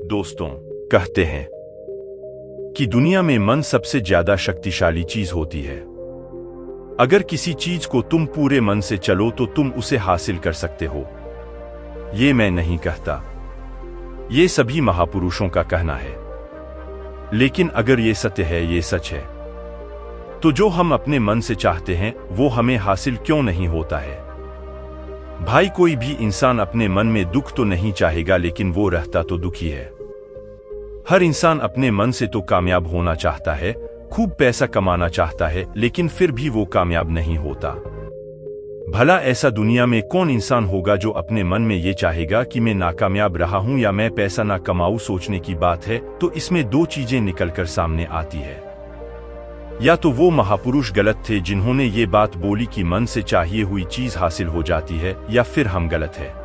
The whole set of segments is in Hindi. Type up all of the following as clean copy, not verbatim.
दोस्तों, कहते हैं कि दुनिया में मन सबसे ज्यादा शक्तिशाली चीज होती है। अगर किसी चीज को तुम पूरे मन से चलो तो तुम उसे हासिल कर सकते हो। ये मैं नहीं कहता, ये सभी महापुरुषों का कहना है। लेकिन अगर ये सत्य है, ये सच है, तो जो हम अपने मन से चाहते हैं वो हमें हासिल क्यों नहीं होता है? भाई, कोई भी इंसान अपने मन में दुख तो नहीं चाहेगा, लेकिन वो रहता तो दुखी है। हर इंसान अपने मन से तो कामयाब होना चाहता है, खूब पैसा कमाना चाहता है, लेकिन फिर भी वो कामयाब नहीं होता। भला ऐसा दुनिया में कौन इंसान होगा जो अपने मन में ये चाहेगा कि मैं नाकामयाब रहा हूं या मैं पैसा ना कमाऊं? सोचने की बात है। तो इसमें दो चीजें निकलकर सामने आती है। या तो वो महापुरुष गलत थे जिन्होंने ये बात बोली कि मन से चाहिए हुई चीज हासिल हो जाती है, या फिर हम गलत है।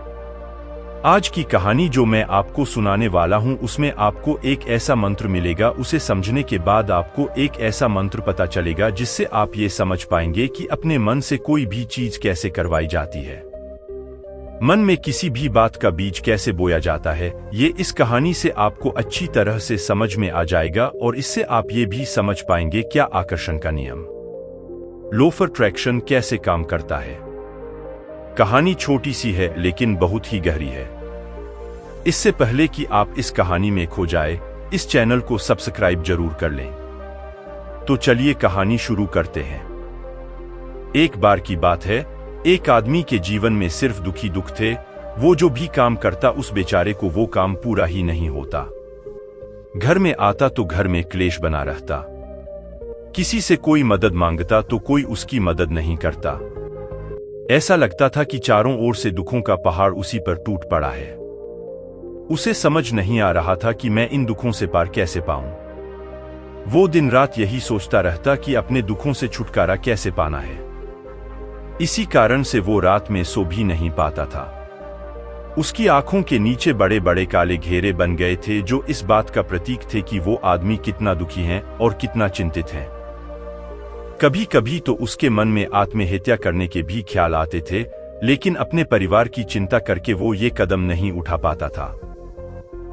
आज की कहानी जो मैं आपको सुनाने वाला हूं, उसमें आपको एक ऐसा मंत्र मिलेगा। उसे समझने के बाद आपको एक ऐसा मंत्र पता चलेगा जिससे आप ये समझ पाएंगे कि अपने मन से कोई भी चीज कैसे करवाई जाती है। मन में किसी भी बात का बीज कैसे बोया जाता है, ये इस कहानी से आपको अच्छी तरह से समझ में आ जाएगा। और इससे आप ये भी समझ पाएंगे क्या आकर्षण का नियम, लॉ ऑफ अट्रैक्शन, कैसे काम करता है। कहानी छोटी सी है लेकिन बहुत ही गहरी है। इससे पहले कि आप इस कहानी में खो जाए, इस चैनल को सब्सक्राइब जरूर कर लें। तो चलिए कहानी शुरू करते हैं। एक बार की बात है, एक आदमी के जीवन में सिर्फ दुखी दुख थे। वो जो भी काम करता उस बेचारे को वो काम पूरा ही नहीं होता। घर में आता तो घर में क्लेश बना रहता। किसी से कोई मदद मांगता तो कोई उसकी मदद नहीं करता। ऐसा लगता था कि चारों ओर से दुखों का पहाड़ उसी पर टूट पड़ा है। उसे समझ नहीं आ रहा था कि मैं इन दुखों से पार कैसे पाऊं। वो दिन रात यही सोचता रहता कि अपने दुखों से छुटकारा कैसे पाना है। इसी कारण से वो रात में सो भी नहीं पाता था। उसकी आंखों के नीचे बड़े बड़े काले घेरे बन गए थे, जो इस बात का प्रतीक थे कि वो आदमी कितना दुखी है और कितना चिंतित है। कभी कभी तो उसके मन में आत्महत्या करने के भी ख्याल आते थे, लेकिन अपने परिवार की चिंता करके वो ये कदम नहीं उठा पाता था।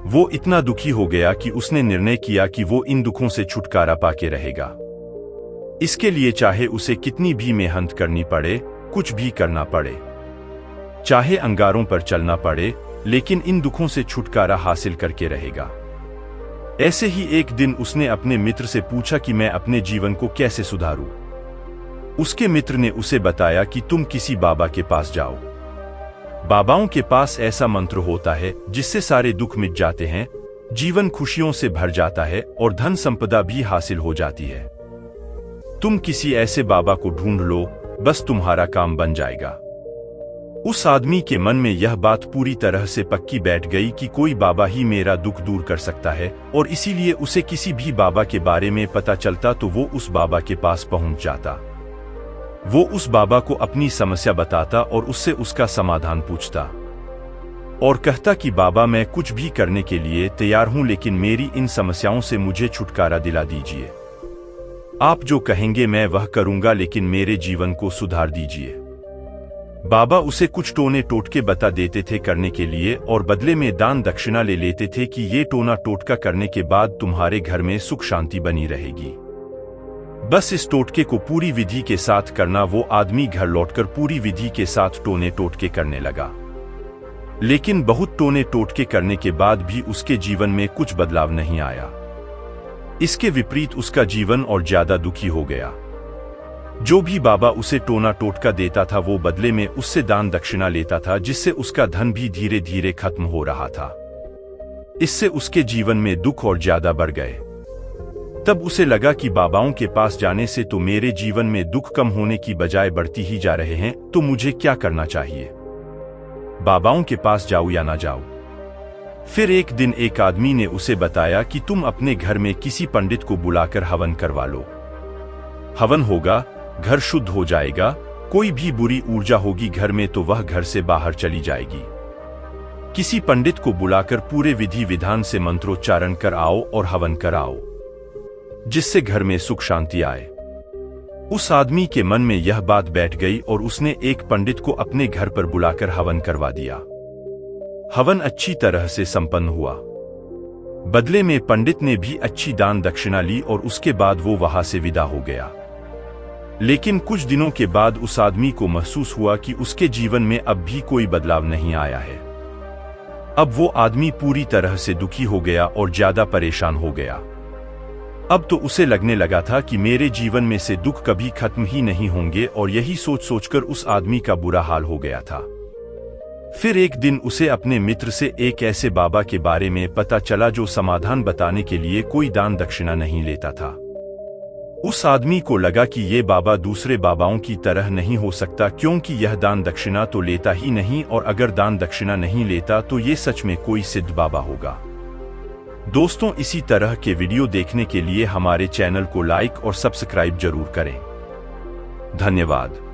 वो इतना दुखी हो गया कि उसने निर्णय किया कि वो इन दुखों से छुटकारा पाके रहेगा। इसके लिए चाहे उसे कितनी भी मेहनत करनी पड़े, कुछ भी करना पड़े, चाहे अंगारों पर चलना पड़े, लेकिन इन दुखों से छुटकारा हासिल करके रहेगा। ऐसे ही एक दिन उसने अपने मित्र से पूछा कि मैं अपने जीवन को कैसे सुधारूं। उसके मित्र ने उसे बताया कि तुम किसी बाबा के पास जाओ। बाबाओं के पास ऐसा मंत्र होता है जिससे सारे दुख मिट जाते हैं, जीवन खुशियों से भर जाता है और धन संपदा भी हासिल हो जाती है। तुम किसी ऐसे बाबा को ढूंढ लो, बस तुम्हारा काम बन जाएगा। उस आदमी के मन में यह बात पूरी तरह से पक्की बैठ गई कि कोई बाबा ही मेरा दुख दूर कर सकता है, और इसीलिए उसे किसी भी बाबा के बारे में पता चलता तो वो उस बाबा के पास पहुंच जाता। वो उस बाबा को अपनी समस्या बताता और उससे उसका समाधान पूछता और कहता कि बाबा, मैं कुछ भी करने के लिए तैयार हूं, लेकिन मेरी इन समस्याओं से मुझे छुटकारा दिला दीजिए। आप जो कहेंगे मैं वह करूंगा, लेकिन मेरे जीवन को सुधार दीजिए। बाबा उसे कुछ टोने टोटके बता देते थे करने के लिए, और बदले में दान दक्षिणा ले लेते थे कि ये टोना टोटका करने के बाद तुम्हारे घर में सुख शांति बनी रहेगी। बस इस टोटके को पूरी विधि के साथ करना। वो आदमी घर लौटकर पूरी विधि के साथ टोने टोटके करने लगा, लेकिन बहुत टोने टोटके करने के बाद भी उसके जीवन में कुछ बदलाव नहीं आया। इसके विपरीत उसका जीवन और ज्यादा दुखी हो गया। जो भी बाबा उसे टोना टोटका देता था वो बदले में उससे दान दक्षिणा लेता था, जिससे उसका धन भी धीरे धीरे खत्म हो रहा था। इससे उसके जीवन में दुख और ज्यादा बढ़ गए। तब उसे लगा कि बाबाओं के पास जाने से तो मेरे जीवन में दुख कम होने की बजाय बढ़ती ही जा रहे हैं, तो मुझे क्या करना चाहिए? बाबाओं के पास जाऊं या ना जाऊं? फिर एक दिन एक आदमी ने उसे बताया कि तुम अपने घर में किसी पंडित को बुलाकर हवन करवा लो। हवन होगा, घर शुद्ध हो जाएगा, कोई भी बुरी ऊर्जा होगी घर में तो वह घर से बाहर चली जाएगी। किसी पंडित को बुलाकर पूरे विधि विधान से मंत्रोच्चारण कर आओ और हवन कराओ, जिससे घर में सुख शांति आए। उस आदमी के मन में यह बात बैठ गई और उसने एक पंडित को अपने घर पर बुलाकर हवन करवा दिया। हवन अच्छी तरह से संपन्न हुआ। बदले में पंडित ने भी अच्छी दान दक्षिणा ली और उसके बाद वो वहां से विदा हो गया। लेकिन कुछ दिनों के बाद उस आदमी को महसूस हुआ कि उसके जीवन में अब भी कोई बदलाव नहीं आया है। अब वो आदमी पूरी तरह से दुखी हो गया और ज्यादा परेशान हो गया। अब तो उसे लगने लगा था कि मेरे जीवन में से दुख कभी खत्म ही नहीं होंगे, और यही सोच सोचकर उस आदमी का बुरा हाल हो गया था। फिर एक दिन उसे अपने मित्र से एक ऐसे बाबा के बारे में पता चला जो समाधान बताने के लिए कोई दान दक्षिणा नहीं लेता था। उस आदमी को लगा कि ये बाबा दूसरे बाबाओं की तरह नहीं हो सकता, क्योंकि यह दान दक्षिणा तो लेता ही नहीं, और अगर दान दक्षिणा नहीं लेता तो ये सच में कोई सिद्ध बाबा होगा। दोस्तों, इसी तरह के वीडियो देखने के लिए हमारे चैनल को लाइक और सब्सक्राइब जरूर करें। धन्यवाद।